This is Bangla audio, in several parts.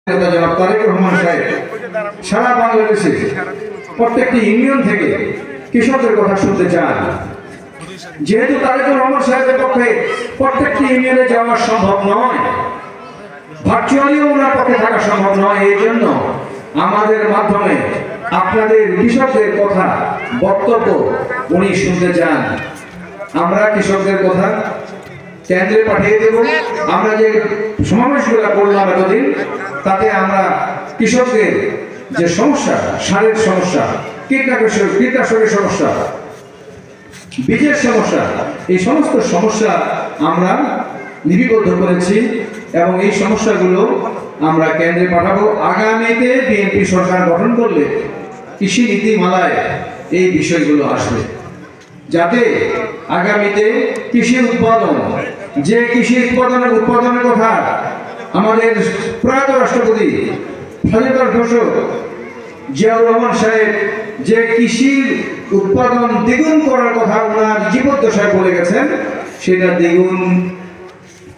জনাব তারেক রহমান সাহেব সারা বাংলাদেশে প্রত্যেকটি ইউনিয়ন থেকে কৃষকদের কথা শুনতে চান। যেহেতু তারেক রহমান সাহেবের পক্ষে প্রত্যেকটি ইউনিয়নে যাওয়া সম্ভব নয়, ভার্চুয়ালিও ওনার পক্ষে থাকা সম্ভব নয়, এই জন্য আমাদের মাধ্যমে আপনাদের কৃষকদের কথা বক্তব্য উনি শুনতে চান। আমরা কৃষকদের কথা কেন্দ্রে পাঠিয়ে দেব। আমরা যে সমাবেশগুলো করলাম এতদিন, তাতে আমরা কৃষকদের যে সমস্যা, সারের সমস্যা, কীটনাশকের সমস্যা, বীজের সমস্যা, এই সমস্ত সমস্যা আমরা লিপিবদ্ধ করেছি এবং এই সমস্যাগুলো আমরা কেন্দ্রে পাঠাবো। আগামীতে বিএনপি সরকার গঠন করলে কৃষি নীতিমালায় এই বিষয়গুলো আসবে, যাতে আগামীতে কৃষি উৎপাদন, যে কৃষি উৎপাদনের কথা আমাদের প্রয়াত রাষ্ট্রপতি স্বাধীনতার ঘোষক জিয়াউর রহমান সাহেব যে কৃষির উৎপাদন দ্বিগুণ করার কথা ওনার জীবদ্দশায় বলে গেছেন, সেটা দ্বিগুণ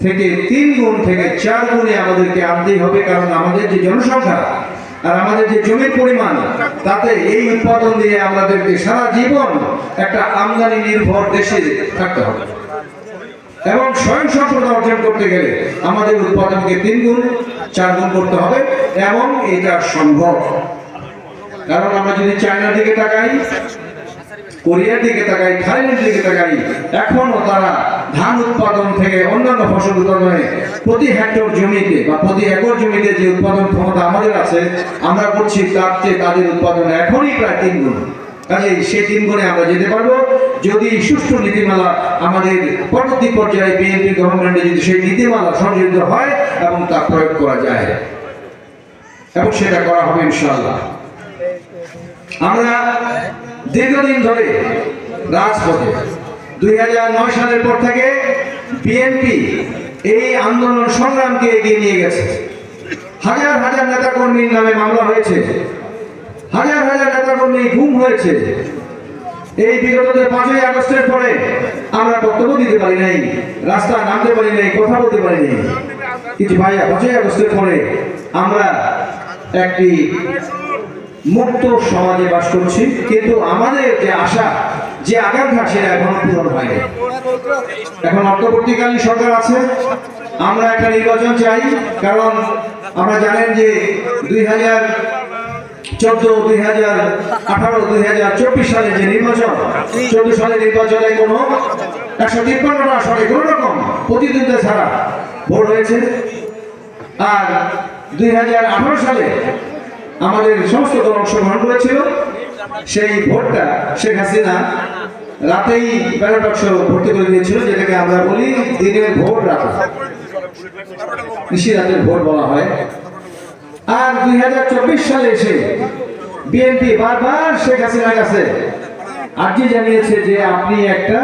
থেকে 3 গুণ থেকে 4 গুণে আমাদেরকে আনতেই হবে। কারণ আমাদের যে জনসংখ্যা আর আমাদের যে জমির পরিমাণ, তাতে এই উৎপাদন দিয়ে আমাদেরকে সারা জীবন একটা আমদানি নির্ভর দেশে থাকতে হবে এবং স্বয়ংসম্পূর্ণতা অর্জন করতে গেলে আমাদের উৎপাদনকে 3 গুণ 4 গুণ করতে হবে এবং এটা সম্ভব। কারণ আমরা যদি চায়নার দিকে তাকাই, কোরিয়ার দিকে তাকাই, থাইল্যান্ডের দিকে তাকাই, এখনো তারা ধান উৎপাদন থেকে অন্যান্য ফসল উৎপাদনে প্রতি হেক্টর জমিতে বা প্রতি একর জমিতে যে উৎপাদন ক্ষমতা আমাদের আছে, আমরা করছি তার চেয়ে তাদের উৎপাদন এখনই প্রায় 3 গুণ। কাজে সেই 3 গুণে আমরা যেতে পারবো যদি সুষ্ঠু নীতিমালা আমাদের পরবর্তী পর্যায়ে বিএনপি গভর্নমেন্টে যদি সেই নীতিমালা সংযোজিত হয় এবং তা প্রয়োগ করা যায়, এবং সেটা করা হবে ইনশাআল্লাহ। আমরা দীর্ঘদিন ধরে রাজপথে 2009 সালের পর থেকে বিএনপি এই আন্দোলন সংগ্রামকে এগিয়ে নিয়ে গেছে। হাজার হাজার নেতাকর্মীর নামে মামলা হয়েছে, হাজার হাজার নেতাকর্মী গুম হয়েছে। এই বিগত 5ই আগস্টের পরে আমরা বক্তব্য দিতে পারি নাই, রাস্তায় নামতে পারি নাই, কথা বলতে পারি নাই। কিন্তু ভাই, 5ই আগস্টের পরে আমরা একটি মুক্ত সমাজে বাস করছি, কিন্তু আমাদের যে আশা, যে আকাঙ্ক্ষা, সেটা এখনো পূরণ হয়নি। এখন অন্তর্বর্তীকালীন সরকার আছে, আমরা একটা নির্বাচন চাই। কারণ আমরা জানেন যে 2014, 2018, 2024 সালে যে নির্বাচন, 14 সালের নির্বাচনে কোনো 153টা আসনে কোনো রকম প্রতিদ্বন্দ্বিতা ছাড়া ভোট হয়েছে। আর 2018 সালে আমাদের সমস্ত দল অংশগ্রহণ করেছিল। সেই ভোটটা শেখ হাসিনা রাতেই ব্যালট বাক্স ভর্তি করে দিয়েছিল, যেটাকে আমরা বলি দিনের ভোট, নিশি রাতের ভোট বলা হয়। আর 2024 সালে এসে বিএনপি বারবার শেখ হাসিনার কাছে আর্জি জানিয়েছে যে আপনি একটা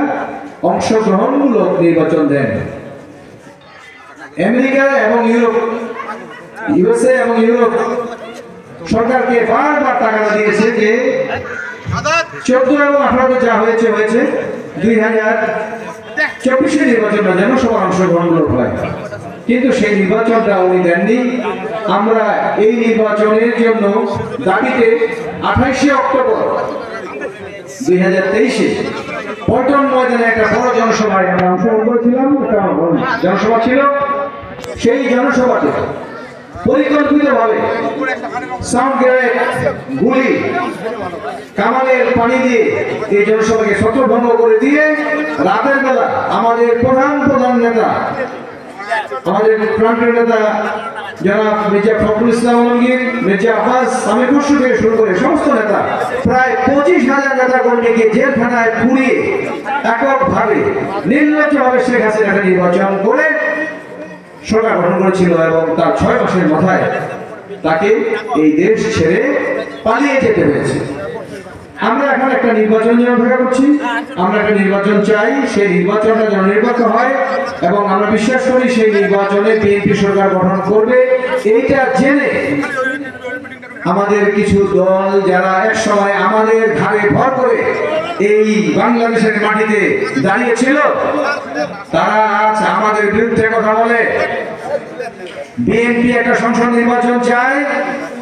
অংশগ্রহণমূলক নির্বাচন দেন। আমেরিকা এবং ইউএসএ এবং ইউরোপ সরকারকে বারবার টাকা দিয়েছে যে 14 এবং 18 যা হয়েছে 2024 নির্বাচনটা যেন সবার অংশগ্রহণমূলক হয়, কিন্তু সেই নির্বাচনটা উনি দেননি। আমরা এই নির্বাচনের জন্য দাবিতে 28 অক্টোবর 2023 পল্টন ময়দানে একটা বড় জনসভায় আমরা অংশগ্রহণ করেছিলাম। একটা জনসভা ছিল। সেই জনসভাতে পরিকল্পিতভাবে সাউন্ড গ্রেনেড, গুলি, কামানের পানি দিয়ে এই জনসভাকে ছত্রভঙ্গ করে দিয়ে রাতের বেলা আমাদের প্রধান নেতা, আমাদের প্রান্তীয় নেতা জনাব মির্জা ফখরুল ইসলাম আলমগীর, মির্জা আব্বাস, আমির খসরু থেকে শুরু করে সমস্ত নেতা, প্রায় 25,000 নেতা কর্মীকে জেলখানায় পুড়িয়ে এককভাবে নির্লজ্জভাবে শেখ হাসিনাকে নির্বাচন করে সরকার গঠন করেছিল এবং তার 6 মাসের মাথায় তাকে এই দেশ ছেড়ে পালিয়ে যেতে হয়েছে। আমরা এখন একটা নির্বাচন যেন অপেক্ষা করছি, আমরা একটা নির্বাচন চাই। সেই নির্বাচনটা যেন নির্বাচিত হয় এবং আমরা বিশ্বাস করি সেই নির্বাচনে বিএনপি সরকার গঠন করবে। এইটা জেনে আমাদের কিছু দল যারা এক সময় আমাদের ঘাড়ে ভর করে এই বাংলাদেশের মাটিতে দাঁড়িয়েছিল, তারা আজ আমাদের বিরুদ্ধে কথা বলে। বিএনপি একটা সংসদ নির্বাচন চায়,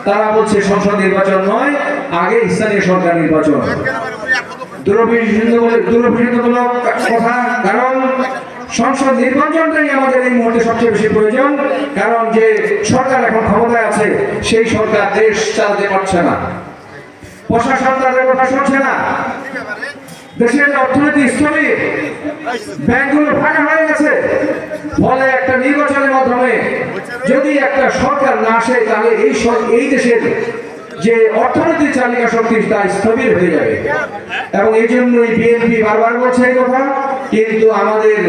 তারা বলছে সংসদ নির্বাচন নয়, আগে স্থানীয় সরকার নির্বাচন। দুরভিসন্ধমূলক কথা, কারণ সংসদ নির্বাচনটাই আমাদের এই মুহূর্তে সবচেয়ে বেশি প্রয়োজন। কারণ যে সরকার এখন ক্ষমতায় আছে সেই সরকার দেশ চালাতে পারছে না, প্রশাসন তাদের কথা শুনছে না, দেশের অর্থনীতি স্থবির, ব্যাংকগুলো ফাঁকা হয়ে গেছে। ফলে একটা নির্বাচনের মাধ্যমে যদি একটা সরকার না আসে তাহলে এই দেশের যে অর্থনৈতিক চালিকা শক্তি তা স্থবির হয়ে যাবে। এবং এই জন্যই বিএনপি বারবার বলছে এই কথা, কিন্তু আমাদের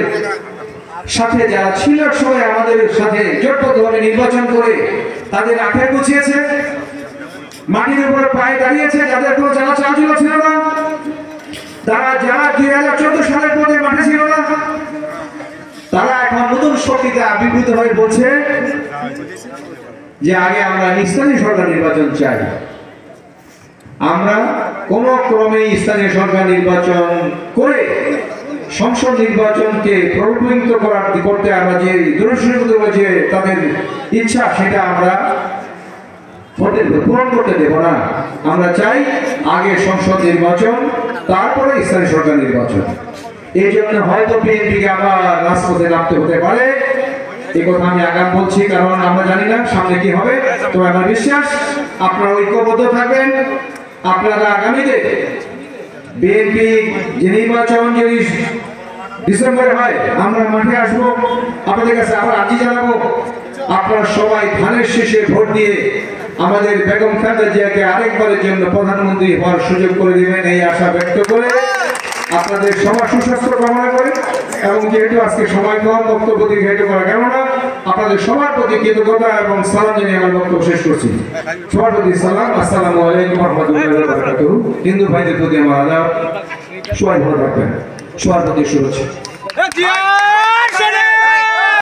সাথে যারা ছিল সময় আমাদের সাথে জোটবদ্ধভাবে নির্বাচন করে তাদের আখের গুছিয়েছে, মাটির উপরে পায়ে দাঁড়িয়েছে, যাদের কোনো জানা চাল ছিল না, তারা যারা 2014 সালের পরে মাঠে ছিল না, তারা এখন নতুন শক্তিতে আবির্ভূত হয়ে বলছে যে আগে আমরা স্থানীয় সরকার নির্বাচন চাই। আমরা কোন ক্রমে স্থানীয় সরকার নির্বাচন করে সংসদ নির্বাচনকে প্রভাবিত করতে আমরা যে যে তাদের ইচ্ছা সেটা আমরা পূরণ করতে দেব না। আমরা চাই আগে সংসদ নির্বাচন, তারপরে স্থানীয় সরকার নির্বাচন। এই জন্য হয়তো বিএনপিকে আবার রাজপথে নামতে হতে পারে, এই কথা আমি আগাম বলছি, কারণ আমরা জানি না সামনে কি হবে। তো আমার বিশ্বাস আপনারা ঐক্যবদ্ধ থাকবেন। আপনারা আগামীতে বিএনপি যে নির্বাচন যদি ডিসেম্বরে হয়, আমরা মাঠে আসবো, আপনাদের কাছে আবার আর্জি জানাবো, আপনারা সবাই ধানের শীষে ভোট দিয়ে আমাদের বেগম খালেদা জিয়াকে আরেকবারের জন্য প্রধানমন্ত্রী হওয়ার সুযোগ করে দিবেন, এই আশা ব্যক্ত করে আপনাদের সবার সুস্বাস্থ্য কামনা করে, এবং যেহেতু আজকে সময় কম বক্তব্য দীর্ঘায়িত করা গেল না, আপনাদের সবার প্রতি কৃতজ্ঞতা এবং সালাম জানিয়ে আমার বক্তব্য শেষ করছি। সবার প্রতি সালাম, আসসালামু আলাইকুম ওয়া রাহমাতুল্লাহি ওয়া বারাকাতুহু। হিন্দু ভাইদের প্রতি আমার আদাব, সবাই ভালো থাকবেন, সবার প্রতি শুভেচ্ছা।